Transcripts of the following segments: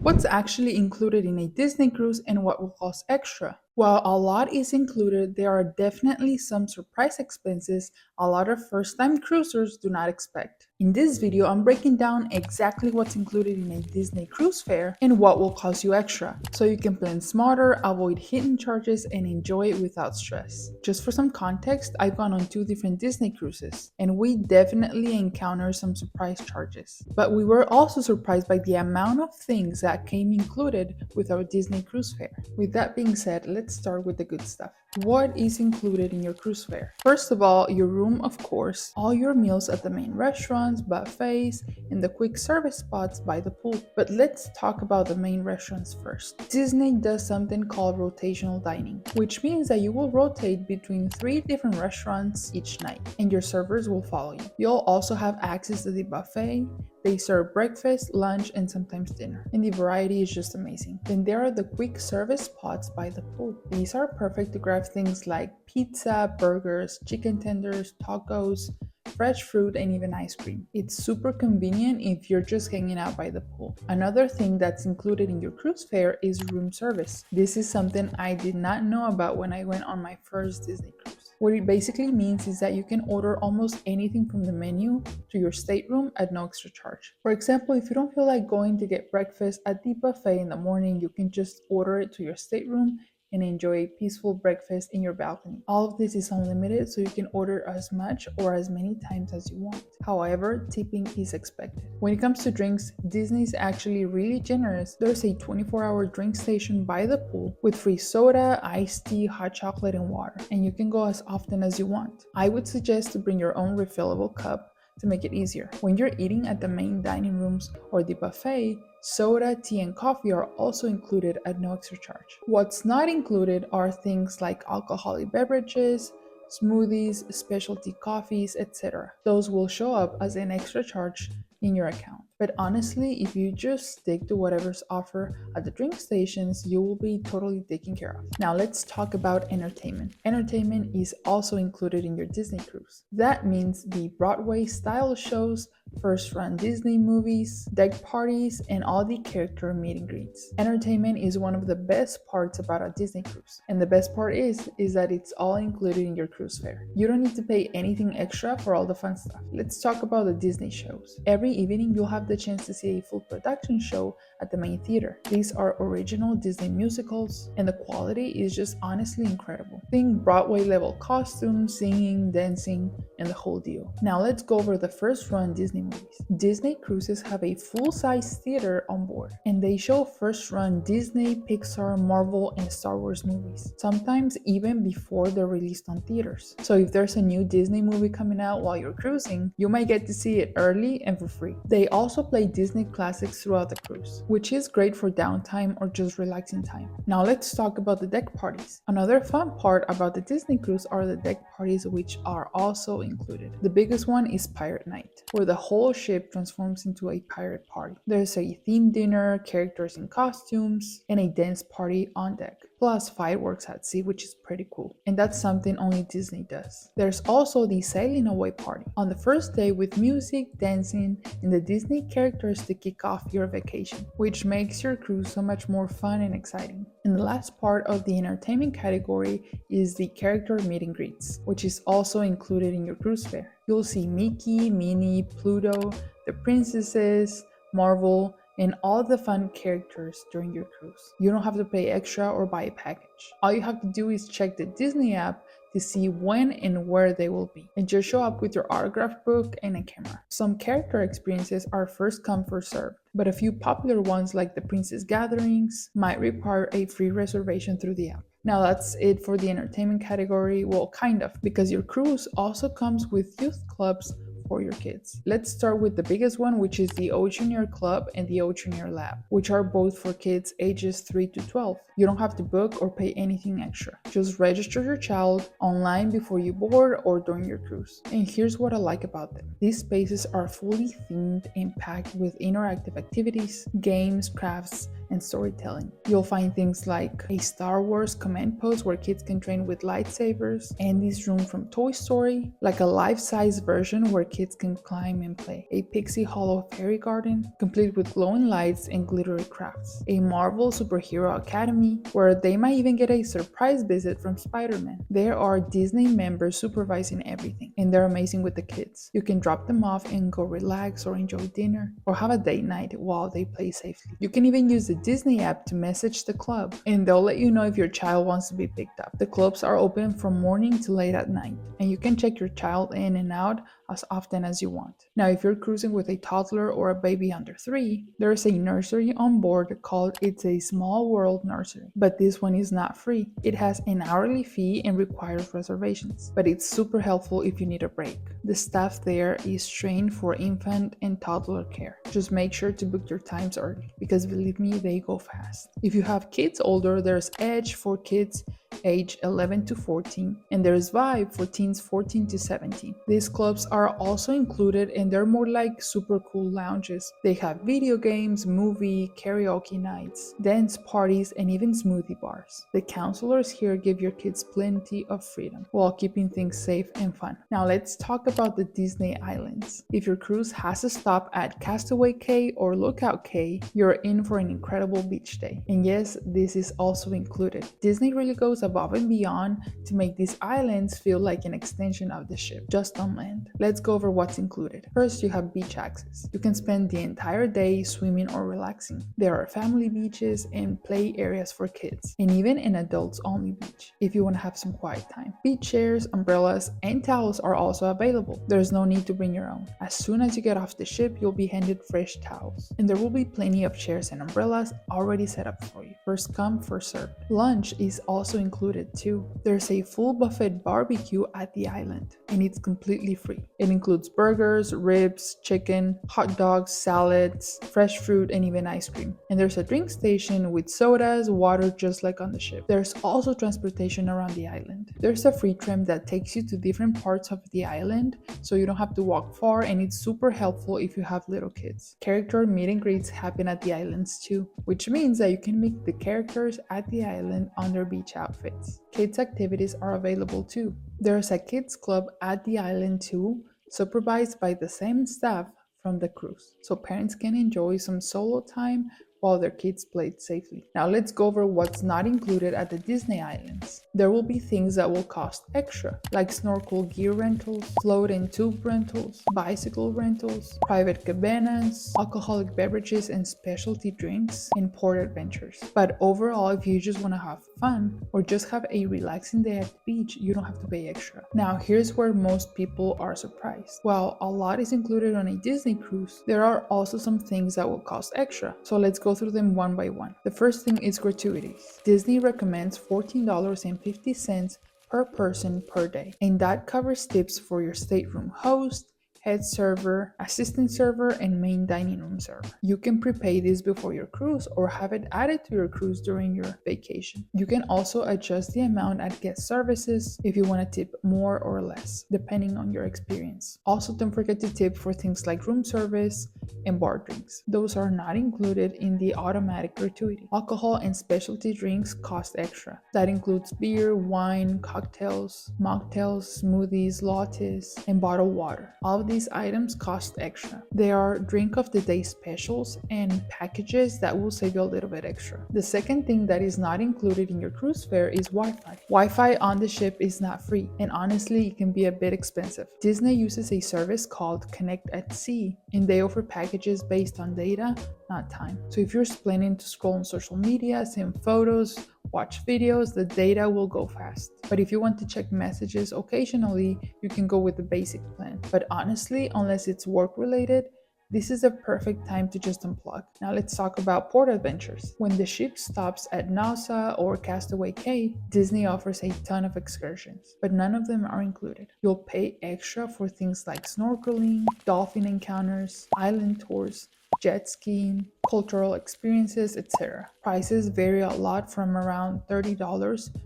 What's actually included in a Disney cruise and what will cost extra? While a lot is included, there are definitely some surprise expenses a lot of first time cruisers do not expect. In this video, I'm breaking down exactly what's included in a Disney cruise fare and what will cost you extra, so you can plan smarter, avoid hidden charges, and enjoy it without stress. Just for some context, I've gone on two different Disney cruises, and we definitely encountered some surprise charges. But we were also surprised by the amount of things that came included with our Disney cruise fare. With that being said, let's start with the good stuff. What is included in your cruise fare? First of all, your room, of course, all your meals at the main restaurants, buffets, and the quick service spots by the pool. But let's talk about the main restaurants first. Disney does something called rotational dining, which means that you will rotate between 3 different restaurants each night, and your servers will follow you. You'll also have access to the buffet. They serve breakfast, lunch, and sometimes dinner, and the variety is just amazing. Then there are the quick service spots by the pool. These are perfect to grab things like pizza, burgers, chicken tenders, tacos, fresh fruit, and even ice cream. It's super convenient if you're just hanging out by the pool. Another thing that's included in your cruise fare is room service. This is something I did not know about when I went on my first Disney cruise. What it basically means is that you can order almost anything from the menu to your stateroom at no extra charge. For example, if you don't feel like going to get breakfast at the buffet in the morning, you can just order it to your stateroom and enjoy a peaceful breakfast in your balcony. All of this is unlimited, so you can order as much or as many times as you want. However, tipping is expected. When it comes to drinks, Disney is actually really generous. There's a 24-hour drink station by the pool with free soda, iced tea, hot chocolate, and water, and you can go as often as you want. I would suggest to bring your own refillable cup to make it easier. When you're eating at the main dining rooms or the buffet, soda, tea, and coffee are also included at no extra charge. What's not included are things like alcoholic beverages, smoothies, specialty coffees, etc. Those will show up as an extra charge in your account. But honestly, if you just stick to whatever's offered at the drink stations, you will be totally taken care of. Now let's talk about entertainment. Entertainment is also included in your Disney cruise. That means the Broadway style shows, first run Disney movies, deck parties, and all the character meet and greets. Entertainment is one of the best parts about a Disney cruise. And the best part is that it's all included in your cruise fare. You don't need to pay anything extra for all the fun stuff. Let's talk about the Disney shows. Every evening you'll have the chance to see a full production show at the main theater. These are original Disney musicals, and the quality is just honestly incredible. Think Broadway level costumes, singing, dancing, and the whole deal. Now let's go over the first run Disney movies. Disney cruises have a full-size theater on board, and they show first run Disney, Pixar, Marvel, and Star Wars movies, sometimes even before they're released on theaters. So if there's a new Disney movie coming out while you're cruising, you might get to see it early and for free. They also play Disney classics throughout the cruise, which is great for downtime or just relaxing time. Now let's talk about the deck parties. Another fun part about the Disney cruise are the deck parties, which are also included. The biggest one is Pirate Night, where the whole ship transforms into a pirate party. There's a themed dinner, characters in costumes, and a dance party on deck, plus fireworks at sea, which is pretty cool. And that's something only Disney does. There's also the Sailing Away party on the first day with music, dancing, and the Disney characters to kick off your vacation, which makes your cruise so much more fun and exciting. And the last part of the entertainment category is the character meet and greets, which is also included in your cruise fare. You'll see Mickey, Minnie, Pluto, the princesses, Marvel, and all the fun characters during your cruise. You don't have to pay extra or buy a package. All you have to do is check the Disney app to see when and where they will be, and just show up with your autograph book and a camera. Some character experiences are first come first served, but a few popular ones like the Princess Gatherings might require a free reservation through the app. Now that's it for the entertainment category, well kind of, because your cruise also comes with youth clubs for your kids. Let's start with the biggest one, which is the O Junior Club and the O Junior Lab, which are both for kids ages 3 to 12. You don't have to book or pay anything extra. Just register your child online before you board or during your cruise. And here's what I like about them. These spaces are fully themed and packed with interactive activities, games, crafts, and storytelling. You'll find things like a Star Wars command post where kids can train with lightsabers, Andy's room from Toy Story, like a life-size version where kids can climb and play, a Pixie Hollow fairy garden, complete with glowing lights and glittery crafts, a Marvel Superhero Academy, where they might even get a surprise visit from Spider-Man. There are Disney members supervising everything, and they're amazing with the kids. You can drop them off and go relax or enjoy dinner, or have a date night while they play safely. You can even use the Disney app to message the club, and they'll let you know if your child wants to be picked up. The clubs are open from morning to late at night, and you can check your child in and out as often as you want. Now, if you're cruising with a toddler or a baby under 3, there is a nursery on board called It's a Small World Nursery, but this one is not free. It has an hourly fee and requires reservations, but it's super helpful if you need a break. The staff there is trained for infant and toddler care. Just make sure to book your times early, because believe me, they go fast. If you have kids older, there's Edge for kids age 11 to 14, and there's Vibe for teens 14 to 17. These clubs are also included, and they're more like super cool lounges. They have video games, movie, karaoke nights, dance parties, and even smoothie bars. The counselors here give your kids plenty of freedom while keeping things safe and fun. Now let's talk about the Disney Islands. If your cruise has a stop at Castaway Cay or Lookout Cay, you're in for an incredible beach day. And yes, this is also included. Disney really goes above and beyond to make these islands feel like an extension of the ship, just on land. Let's go over what's included. First, you have beach access. You can spend the entire day swimming or relaxing. There are family beaches and play areas for kids, and even an adults-only beach if you want to have some quiet time. Beach chairs, umbrellas, and towels are also available. There's no need to bring your own. As soon as you get off the ship, you'll be handed fresh towels, and there will be plenty of chairs and umbrellas already set up for you. First come, first served. Lunch is also included too. There's a full buffet barbecue at the island, and it's completely free. It includes burgers, ribs, chicken, hot dogs, salads, fresh fruit, and even ice cream. And there's a drink station with sodas, water, just like on the ship. There's also transportation around the island. There's a free tram that takes you to different parts of the island, so you don't have to walk far, and it's super helpful if you have little kids. Character meet and greets happen at the islands too, which means that you can meet the characters at the island on their beach outfits. Kids activities are available too. There's a kids club at the island too, supervised by the same staff from the cruise, so parents can enjoy some solo time while their kids played safely. Now let's go over what's not included at the Disney Islands. There will be things that will cost extra, like snorkel gear rentals, float and tube rentals, bicycle rentals, private cabanas, alcoholic beverages and specialty drinks, and port adventures. But overall, if you just want to have fun or just have a relaxing day at the beach, you don't have to pay extra. Now here's where most people are surprised. While a lot is included on a Disney cruise, there are also some things that will cost extra. So let's go through them one by one. The first thing is gratuities. Disney recommends $14.50 per person per day, and that covers tips for your stateroom host, head server, assistant server, and main dining room server. You can prepay this before your cruise or have it added to your cruise during your vacation. You can also adjust the amount at guest services if you want to tip more or less, depending on your experience. Also, don't forget to tip for things like room service and bar drinks. Those are not included in the automatic gratuity. Alcohol and specialty drinks cost extra. That includes beer, wine, cocktails, mocktails, smoothies, lattes, and bottled water. All of these items cost extra. There are drink of the day specials and packages that will save you a little bit extra. The second thing that is not included in your cruise fare is Wi-Fi. Wi-Fi on the ship is not free, and honestly, it can be a bit expensive. Disney uses a service called Connect at Sea, and they offer packages based on data, not time. So if you're planning to scroll on social media, send photos, watch videos, the data will go fast. But if you want to check messages occasionally, you can go with the basic plan. But honestly, unless it's work related, this is a perfect time to just unplug. Now let's talk about port adventures. When the ship stops at Nassau or Castaway Cay, Disney offers a ton of excursions, but none of them are included. You'll pay extra for things like snorkeling, dolphin encounters, island tours, jet skiing, cultural experiences, etc. Prices vary a lot from around $30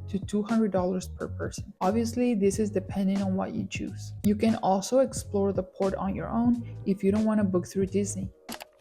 to $200 per person. Obviously, this is depending on what you choose. You can also explore the port on your own if you don't want to book through Disney.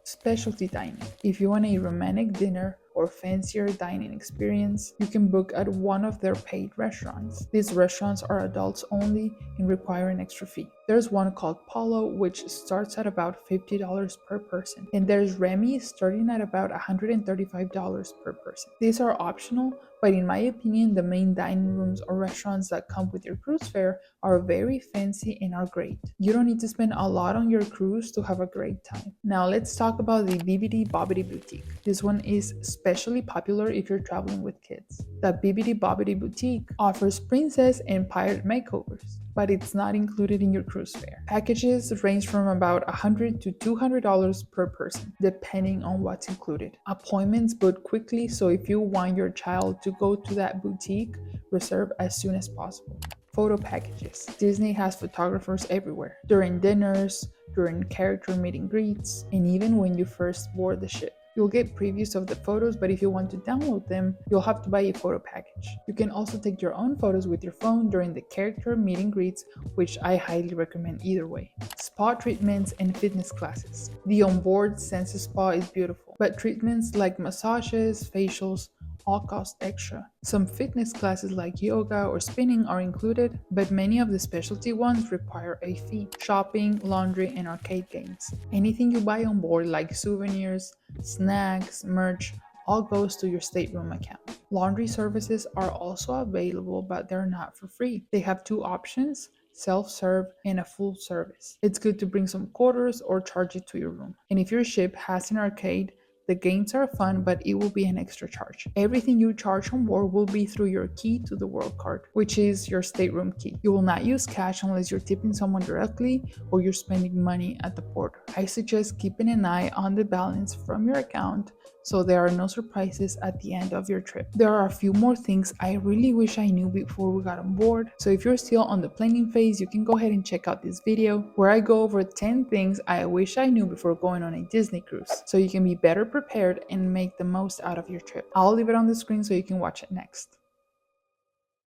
Specialty dining. If you want a romantic dinner or fancier dining experience, you can book at one of their paid restaurants. These restaurants are adults only and require an extra fee. There's one called Polo, which starts at about $50 per person, and there's Remy starting at about $135 per person. These are optional, but in my opinion, the main dining rooms or restaurants that come with your cruise fare are very fancy and are great. You don't need to spend a lot on your cruise to have a great time. Now let's talk about the Bibbidi Bobbidi Boutique. This one is especially popular if you're traveling with kids. The Bibbidi Bobbidi Boutique offers princess and pirate makeovers, but it's not included in your cruise fare. Packages range from about $100 to $200 per person, depending on what's included. Appointments book quickly, so if you want your child to go to that boutique, reserve as soon as possible. Photo packages. Disney has photographers everywhere, during dinners, during character meet and greets, and even when you first board the ship. You'll get previews of the photos, but if you want to download them, you'll have to buy a photo package. You can also take your own photos with your phone during the character meet and greets, which I highly recommend either way. Spa treatments and fitness classes. The onboard Senses Spa is beautiful, but treatments like massages, facials, all cost extra. Some fitness classes like yoga or spinning are included, but many of the specialty ones require a fee. Shopping, laundry, and arcade games. Anything you buy on board, like souvenirs, snacks, merch, all goes to your stateroom account. Laundry services are also available, but they're not for free. They have two options: self-serve and a full service. It's good to bring some quarters or charge it to your room. And if your ship has an arcade, the games are fun, but it will be an extra charge. Everything you charge on board will be through your key to the world card, which is your stateroom key. You will not use cash unless you're tipping someone directly or you're spending money at the port. I suggest keeping an eye on the balance from your account so there are no surprises at the end of your trip. There are a few more things I really wish I knew before we got on board, so if you're still on the planning phase, you can go ahead and check out this video where I go over 10 things I wish I knew before going on a Disney cruise, so you can be better prepared and make the most out of your trip. I'll leave it on the screen so you can watch it next.